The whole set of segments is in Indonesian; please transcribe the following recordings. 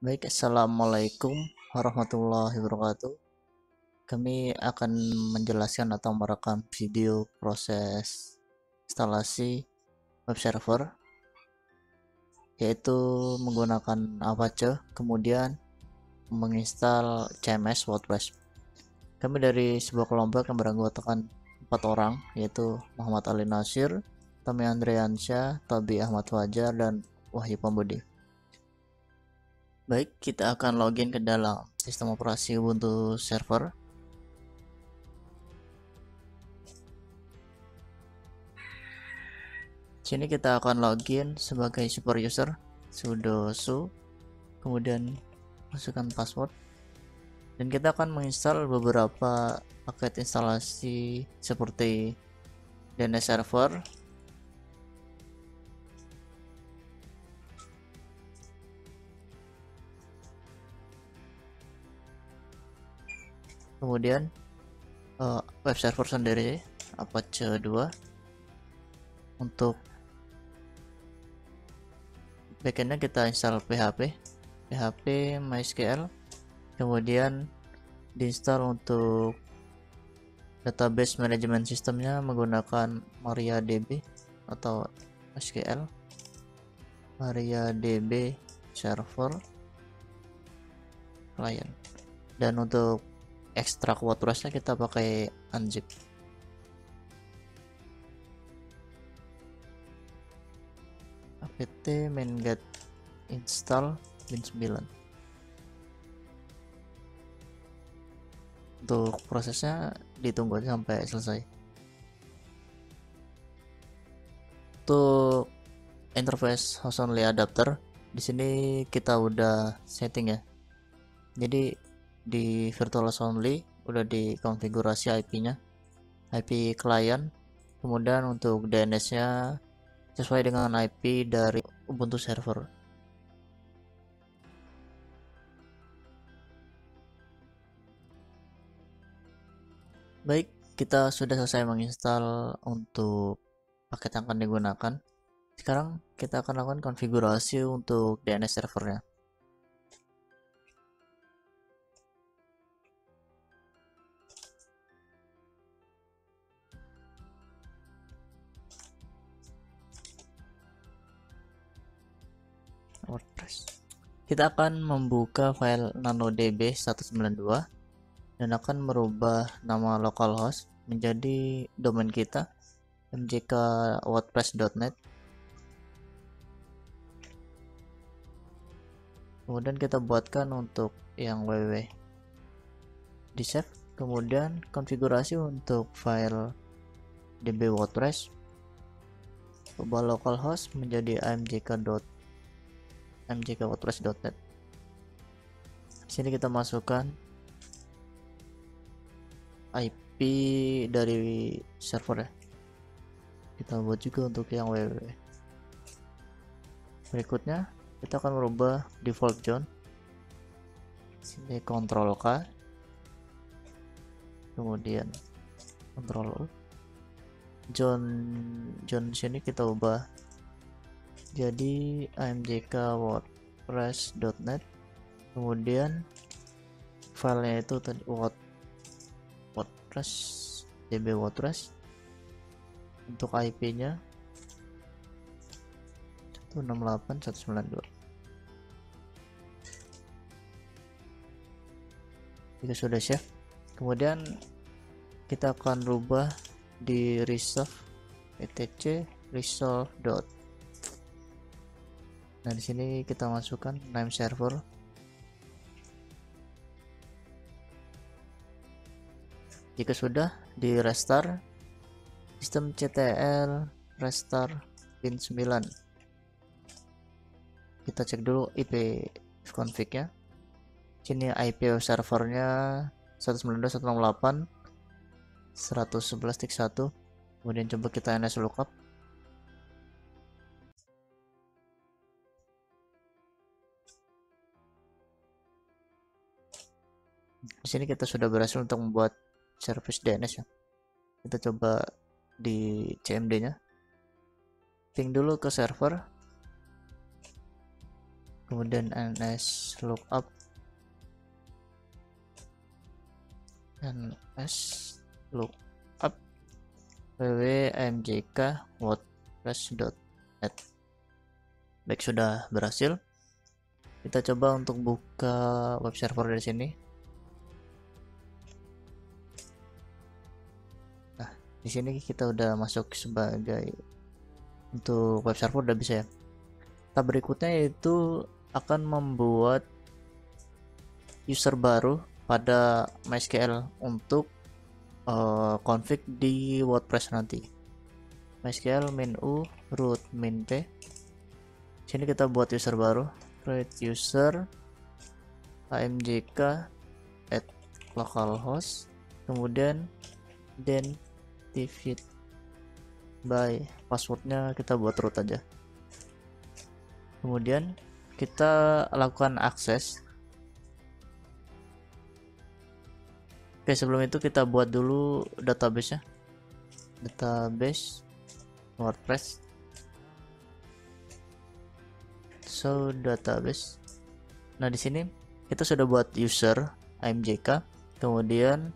Baik, assalamualaikum warahmatullahi wabarakatuh. Kami akan menjelaskan atau merekam video proses instalasi web server, yaitu menggunakan Apache, kemudian menginstal CMS WordPress. Kami dari sebuah kelompok yang beranggotakan 4 orang, yaitu Muhammad Ali Nasir, Tommy Andriansyah, Tobi Ahmad Fajar, dan Wahyu Pambudi. Baik, kita akan login ke dalam sistem operasi Ubuntu server. Sini kita akan login sebagai super user, sudo su, kemudian masukkan password, dan kita akan menginstal beberapa paket instalasi seperti DNS server, kemudian web server sendiri Apache 2. Untuk backendnya kita install PHP MySQL, kemudian diinstal untuk database manajemen sistemnya menggunakan MariaDB atau SQL MariaDB server client, dan untuk ekstrak WordPress-nya kita pakai unzip. apt mainget install bin 9. Untuk prosesnya ditunggu sampai selesai. Untuk interface host only adapter, di sini kita udah setting ya. Jadi di virtual host only udah dikonfigurasi IP-nya, IP client, kemudian untuk DNS-nya sesuai dengan IP dari Ubuntu server. Baik, kita sudah selesai menginstal untuk paket yang akan digunakan. Sekarang kita akan lakukan konfigurasi untuk DNS servernya. WordPress. Kita akan membuka file nanodb 192 dan akan merubah nama localhost menjadi domain kita mjkwordpress.net. Kemudian kita buatkan untuk yang www, di save, kemudian konfigurasi untuk file db WordPress, ubah localhost menjadi mjkwordpress.net. Di sini kita masukkan IP dari server ya. Kita buat juga untuk yang www. Berikutnya kita akan merubah default zone. Sini Ctrl K, kemudian Ctrl U. Zone sini kita ubah jadi mjkwordpress.net. Kemudian filenya itu tadi WordPress db WordPress. Untuk IP-nya 168.192. Jika sudah save, kemudian kita akan rubah di resolve etc resolve dot. Nah, di sini kita masukkan name server. Jika sudah, di restart sistem ctl restart bin 9. Kita cek dulu IP config nya. Sini IP servernya 192.168.111.1. Kemudian coba kita ns lookup. Di sini kita sudah berhasil untuk membuat service DNS ya. Kita coba di CMD nya, ping dulu ke server, kemudian ns lookup, ns lookup www.amjk wordpress.net. Baik, sudah berhasil. Kita coba untuk buka web server dari sini. Nah, di sini kita udah masuk sebagai untuk web server, udah bisa ya. Tahap berikutnya yaitu akan membuat user baru pada MySQL untuk config di WordPress nanti. MySQL min u root min p. Sini kita buat user baru, create user amjk at localhost, kemudian identified by, passwordnya kita buat root aja. Kemudian kita lakukan akses. Oke, sebelum itu kita buat dulu database-nya. Database WordPress. So database. Nah, di sini kita sudah buat user amjk, kemudian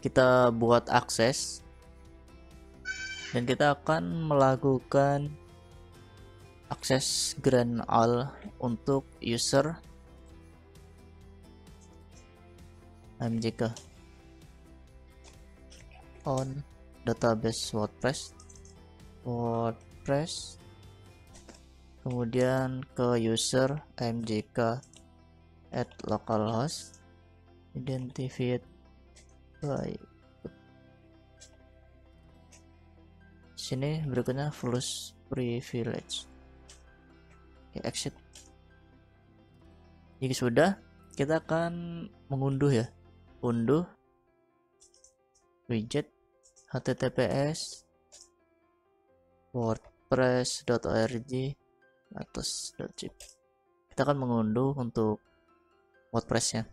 kita buat akses, dan kita akan melakukan akses grant all untuk user amjk on database WordPress, kemudian ke user amjk at localhost, identified by. Sini berikutnya plus privilege. Oke, exit. Jika sudah, kita akan mengunduh ya. Unduh widget https wordpress.org atas.zip. Kita akan mengunduh untuk WordPress-nya.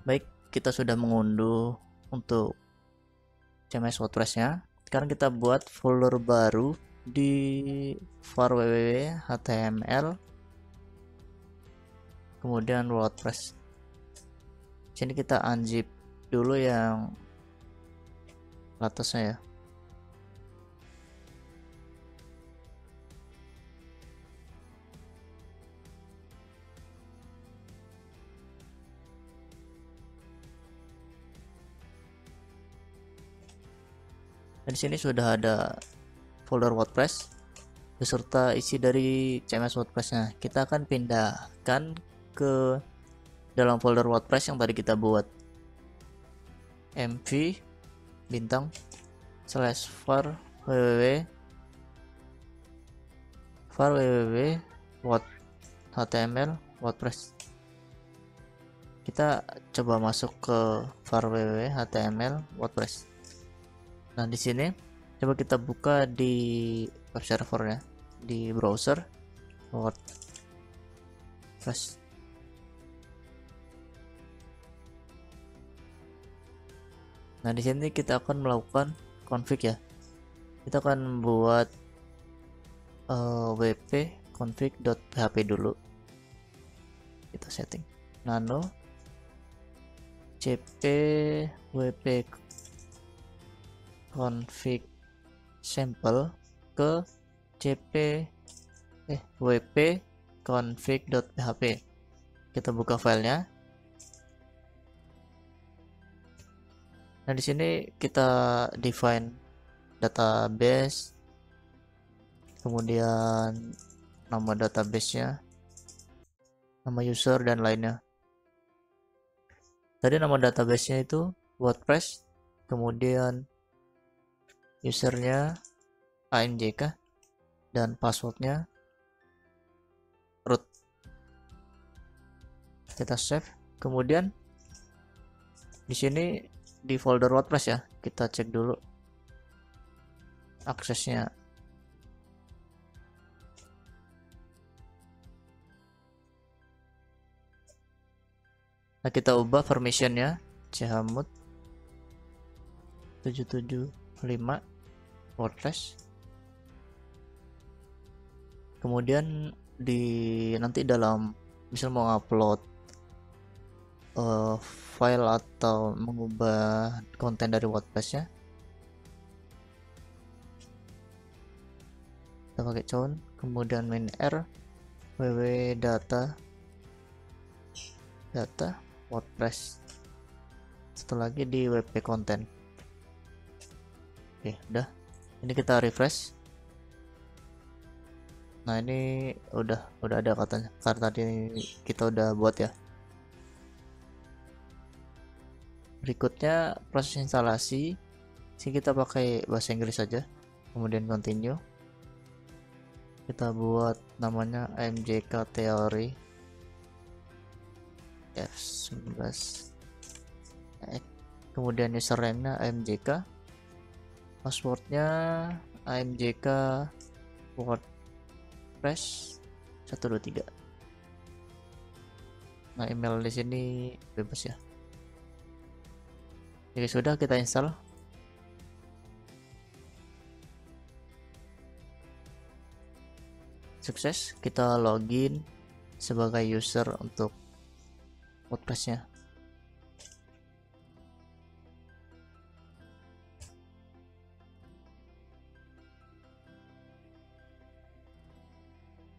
Baik, kita sudah mengunduh untuk CMS WordPress-nya. Sekarang kita buat folder baru di var www.html, kemudian WordPress. Sini kita unzip dulu yang atasnya ya. Dan di sini sudah ada folder WordPress beserta isi dari CMS WordPress-nya. Kita akan pindahkan ke dalam folder WordPress yang tadi kita buat. mv bintang slash var www html WordPress. Kita coba masuk ke var www html WordPress. Nah, di sini coba kita buka di web server ya, di browser WordPress. Nah, di sini kita akan melakukan config ya. Kita akan buat wp config.php dulu. Kita setting nano cp wp config sampel ke wp config.php. Kita buka filenya. Nah, di sini kita define database, kemudian nama database-nya, nama user dan lainnya. Tadi nama database-nya itu WordPress, kemudian usernya amjk dan passwordnya root. Kita save. Kemudian di sini di folder WordPress ya, kita cek dulu aksesnya. Nah, kita ubah permissionnya chmod 775 WordPress. Kemudian nanti dalam misal mau upload file atau mengubah konten dari WordPress-nya, kita pakai chown, kemudian main r www data WordPress, setelah lagi di wp content. Oke, udah. Ini kita refresh. Nah, ini udah ada katanya karena tadi kita udah buat ya. Berikutnya proses instalasi. Sini kita pakai bahasa Inggris saja. Kemudian continue. Kita buat namanya MJK Theory F19. Kemudian username-nya AMJK. Passwordnya AMJK WordPress 123. Nah, email di sini bebas ya. Jadi sudah, kita install. Sukses, kita login sebagai user untuk WordPress-nya.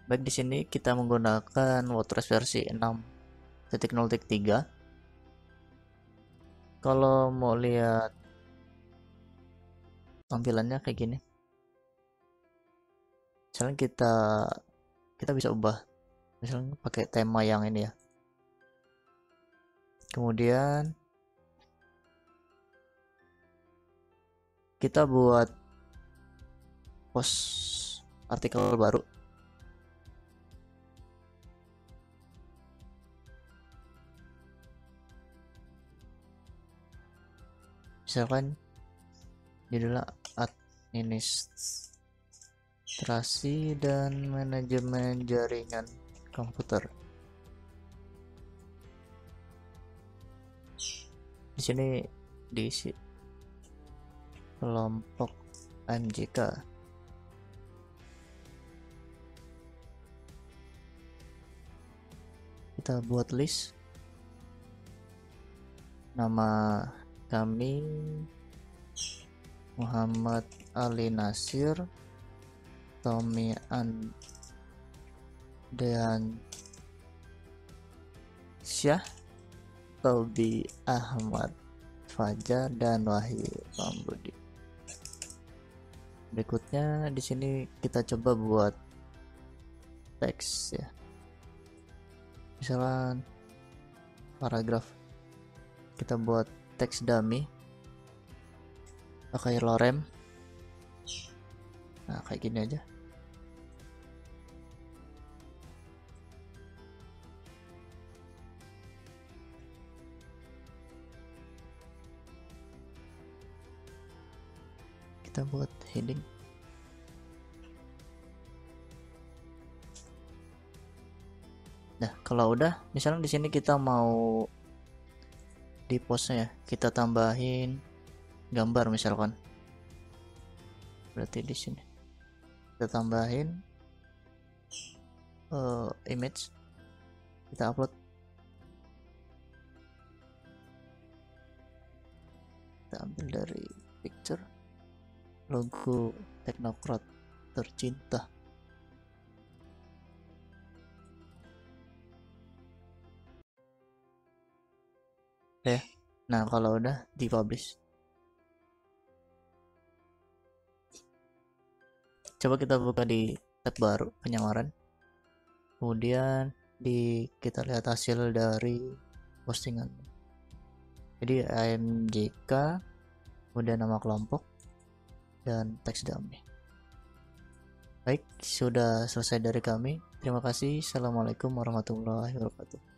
Baik, di sini kita menggunakan WordPress versi 6.0.3. Kalau mau lihat tampilannya kayak gini, misalnya kita bisa ubah, misalnya pakai tema yang ini ya. Kemudian kita buat post artikel baru. Misalkan judulnya administrasi dan manajemen jaringan komputer. Di sini diisi kelompok MJK. Kita buat list. Nama kami Muhammad Ali Nasir, Tommy Andean Syah, Tobi Ahmad Fajar, dan Wahyu Pambudi. Berikutnya di sini kita coba buat teks ya. Misalnya paragraf, kita buat teks dummy pakai lorem. Nah, kayak gini aja. Kita buat heading. Nah, kalau udah, misalnya di sini kita mau di postnya ya, kita tambahin gambar misalkan. Berarti di sini kita tambahin image, kita upload. Kita ambil dari picture, logo teknokrat tercinta. Ya, nah kalau udah dipublish, coba kita buka di tab baru penyamaran. Kemudian kita lihat hasil dari postingan. Jadi AMJK, kemudian nama kelompok dan teks dummy. Baik, sudah selesai dari kami. Terima kasih. Assalamualaikum warahmatullahi wabarakatuh.